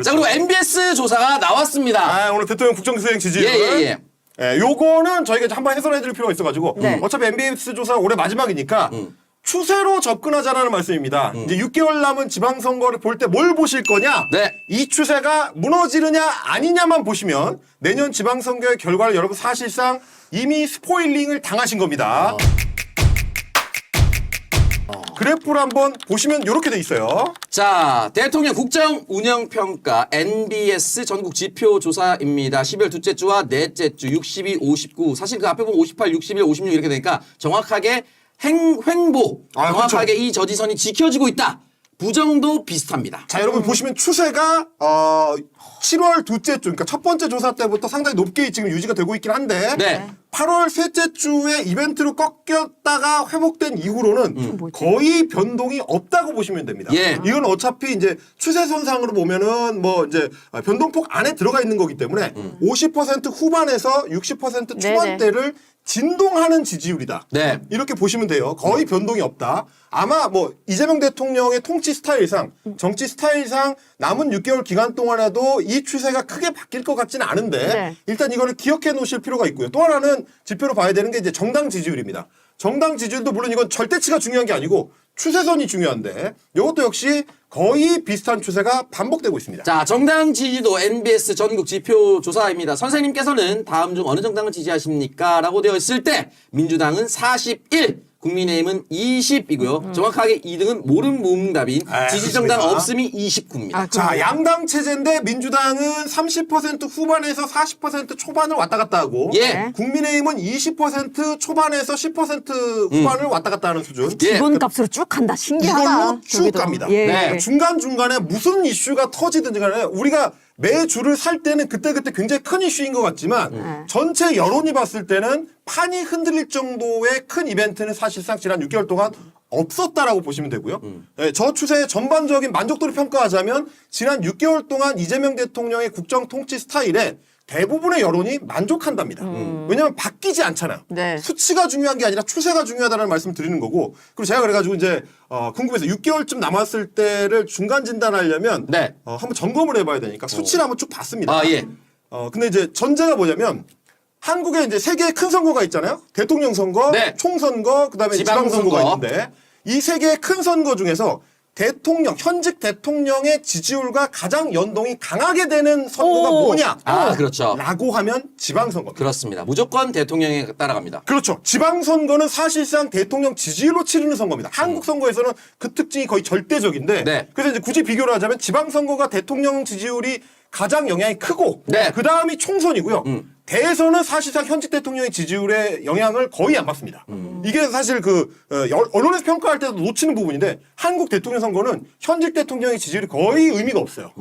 자, 그리고 MBS 조사가 나왔습니다. 아, 오늘 대통령 국정수행 지지율. 예, 요거는 저희가 이제 한번 해설해드릴 필요가 있어가지고 어차피 MBS 조사 올해 마지막이니까 추세로 접근하자라는 말씀입니다. 이제 6개월 남은 지방선거를 볼 때 뭘 보실 거냐? 네. 이 추세가 무너지느냐 아니냐만 보시면 내년 지방선거의 결과를 여러분 사실상 이미 스포일링을 당하신 겁니다. 그래프를 한번 보시면 이렇게 돼 있어요. 자, 대통령 국정 운영 평가 NBS 전국 지표 조사입니다. 12월 둘째 주와 넷째 주 62, 59. 사실 그 앞에 보면 58, 61, 56 이렇게 되니까 정확하게 횡보. 정확하게 그렇죠. 이 저지선이 지켜지고 있다. 부정도 비슷합니다. 자, 여러분 보시면 추세가 7월 둘째 주, 그러니까 첫 번째 조사 때부터 상당히 높게 지금 유지가 되고 있긴 한데 네. 8월 셋째 주에 이벤트로 꺾였다가 회복된 이후로는 거의 변동이 없다고 보시면 됩니다. 예. 이건 어차피 이제 추세선상으로 보면은 뭐 이제 변동폭 안에 들어가 있는 거기 때문에 50% 후반에서 60% 초반대를 진동하는 지지율이다. 네. 이렇게 보시면 돼요. 거의 변동이 없다. 아마 뭐 이재명 대통령의 통치 스타일상, 정치 스타일상 남은 6개월 기간 동안에도 이 추세가 크게 바뀔 것 같지는 않은데 일단 이거를 기억해 놓으실 필요가 있고요. 또 하나는 지표로 봐야 되는 게 이제 정당 지지율입니다. 정당 지지율도 물론 이건 절대치가 중요한 게 아니고 추세선이 중요한데 이것도 역시 거의 비슷한 추세가 반복되고 있습니다. 자, 정당 지지도 NBS 전국 지표 조사입니다. 선생님께서는 다음 중 어느 정당을 지지하십니까? 라고 되어 있을 때 민주당은 41, 국민의힘은 20이고요. 정확하게 2등은 모름무응답인 지지정당 그렇습니다. 없음이 29입니다. 자, 양당 체제인데 민주당은 30% 후반에서 40% 초반을 왔다 갔다 하고 예. 국민의힘은 20% 초반에서 10% 후반을 왔다 갔다 하는 수준. 예. 기본값으로 쭉 간다. 신기하다. 이걸로 쭉 저기도. 갑니다. 예. 네. 중간중간에 무슨 이슈가 터지든지 간에 우리가 매주를 살 때는 그때그때 굉장히 큰 이슈인 것 같지만 전체 여론이 봤을 때는 판이 흔들릴 정도의 큰 이벤트는 사실상 지난 6개월 동안 없었다라고 보시면 되고요. 네, 저 추세의 전반적인 만족도를 평가하자면 지난 6개월 동안 이재명 대통령의 국정 통치 스타일에 대부분의 여론이 만족한답니다. 왜냐하면 바뀌지 않잖아요. 네. 수치가 중요한 게 아니라 추세가 중요하다는 말씀 드리는 거고. 그리고 제가 그래가지고 이제 궁금해서 6개월쯤 남았을 때를 중간 진단하려면 네. 한번 점검을 해봐야 되니까 수치를 한번 쭉 봤습니다. 아, 예. 근데 이제 전제가 뭐냐면 한국에 이제 세 개의 큰 선거가 있잖아요. 대통령 선거, 네. 총선거, 그다음에 지방선거. 지방선거가 있는데 이 세 개의 큰 선거 중에서 현직 대통령의 지지율과 가장 연동이 강하게 되는 선거가 뭐냐? 아, 그렇죠. 라고 하면 지방선거입니다. 그렇습니다. 무조건 대통령에 따라갑니다. 그렇죠. 지방선거는 사실상 대통령 지지율로 치르는 선거입니다. 한국 선거에서는 그 특징이 거의 절대적인데 네. 그래서 이제 굳이 비교를 하자면 지방선거가 대통령 지지율이 가장 영향이 크고 네. 그 다음이 총선이고요. 대선은 사실상 현직 대통령의 지지율에 영향을 거의 안 받습니다. 이게 사실 언론에서 평가할 때도 놓치는 부분인데 한국 대통령 선거는 현직 대통령의 지지율이 거의 의미가 없어요.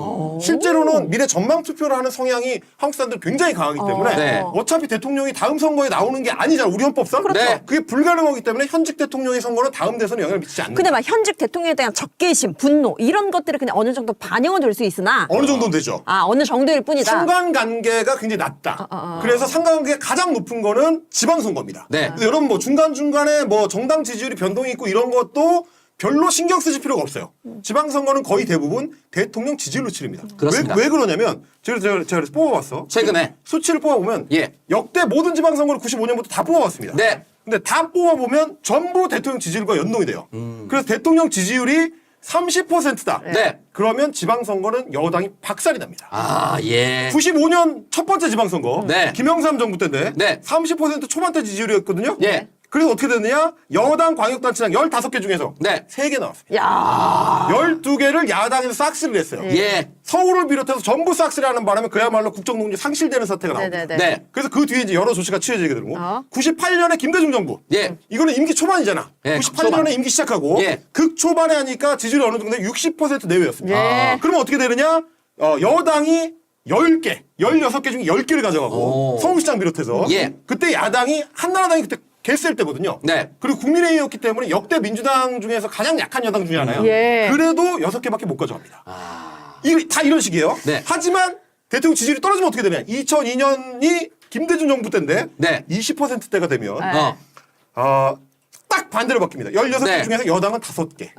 실제로는 미래 전망 투표를 하는 성향이 한국 사람들 굉장히 강하기 때문에 네. 어차피 대통령이 다음 선거에 나오는 게 아니잖아. 우리 헌법상. 네. 그게 불가능하기 때문에 현직 대통령의 선거는 다음 대선에 영향을 미치지 않는다. 근데 막 현직 대통령에 대한 적개심, 분노 이런 것들을 그냥 어느 정도 반영은 될 수 있으나 어느 정도는 되죠. 어느 정도일 뿐이다. 상관관계가 굉장히 낮다. 그래서 상관관계가 가장 높은 거는 지방선거입니다. 네. 근데 여러분 뭐 중간중간에 뭐 정당 지지율이 변동이 있고 이런 것도 별로 신경 쓰실 필요가 없어요. 지방선거는 거의 대부분 대통령 지지율로 치릅니다. 그렇습니다. 왜 그러냐면 제가 그래서 뽑아봤어. 최근에. 수치를 뽑아보면 예. 역대 모든 지방선거를 95년부터 다 뽑아봤습니다. 네. 근데 다 뽑아보면 전부 대통령 지지율과 연동이 돼요. 그래서 대통령 지지율이 30%다. 네. 그러면 지방선거는 여당이 박살이 납니다. 아, 예. 95년 첫 번째 지방선거. 네. 김영삼 정부 때인데. 네. 30% 초반대 지지율이었거든요. 예. 그래서 어떻게 됐느냐? 여당 광역단체장 15개 중에서 네. 3개 나왔습니다. 야. 12개를 야당에서 싹쓸이를 했어요. 예. 서울을 비롯해서 전부 싹쓸이하는 바람에 그야말로 국정농단 상실되는 사태가 나옵니다. 네네네. 네. 그래서 그 뒤에 이제 여러 조치가 취해지게 되고 98년에 김대중 정부. 예. 이거는 임기 초반이잖아. 예, 98년에 초반. 임기 시작하고 예. 극 초반에 하니까 지지율이 어느 정도 60% 내외였습니다. 예. 그러면 어떻게 되느냐? 여당이 10개, 16개 중에 10개를 가져가고 오. 서울시장 비롯해서 예. 그때 야당이 한나라당이 그때 개쓸 때거든요. 네. 그리고 국민의힘이었기 때문에 역대 민주당 중에서 가장 약한 여당 중에 하나요. 예. 그래도 6개밖에 못 가져갑니다. 다 이런 식이에요. 네. 하지만 대통령 지지율이 떨어지면 어떻게 되냐? 2002년이 김대중 정부 때인데 네. 20%대가 되면 어. 딱 반대로 바뀝니다. 16개 네. 중에서 여당은 5개.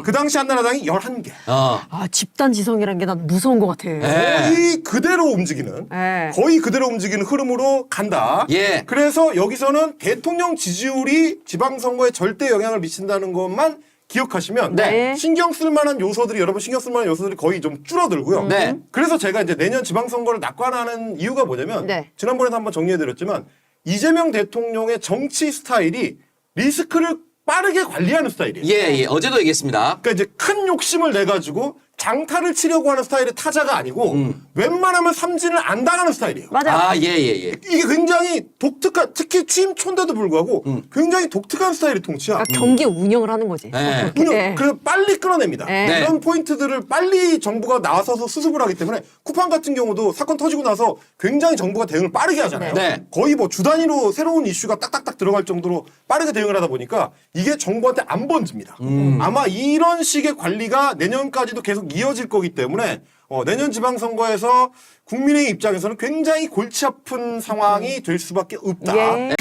그 당시 한나라당이 11개. 아, 집단 지성이라는 게 난 무서운 것 같아. 거의 그대로 움직이는 네. 거의 그대로 움직이는 흐름으로 간다. 예. 그래서 여기서는 대통령 지지율이 지방선거에 절대 영향을 미친다는 것만 기억하시면 네. 신경 쓸 만한 요소들이 여러분 신경 쓸 만한 요소들이 거의 좀 줄어들고요. 네. 그래서 제가 이제 내년 지방선거를 낙관하는 이유가 뭐냐면 네. 지난번에도 한번 정리해드렸지만 이재명 대통령의 정치 스타일이 리스크를 빠르게 관리하는 스타일이에요. 예. 어제도 얘기했습니다. 그러니까 이제 큰 욕심을 내 가지고 장타를 치려고 하는 스타일의 타자가 아니고 웬만하면 삼진을 안 당하는 스타일이에요. 맞아. 예. 이게 굉장히 독특한 특히 취임 촌데도 불구하고 굉장히 독특한 스타일의 통치야. 그러니까 경기 운영을 하는 거지. 네. 네. 그래서 빨리 끌어냅니다. 네. 이런 포인트들을 빨리 정부가 나서서 수습을 하기 때문에 쿠팡 같은 경우도 사건 터지고 나서 굉장히 정부가 대응을 빠르게 하잖아요. 네. 거의 뭐 주 단위로 새로운 이슈가 딱딱딱 들어갈 정도로 빠르게 대응을 하다 보니까 이게 정부한테 안 번집니다. 아마 이런 식의 관리가 내년까지도 계속 이어질 거기 때문에 내년 지방선거에서 국민의 입장에서는 굉장히 골치 아픈 상황이 될 수밖에 없다. 예.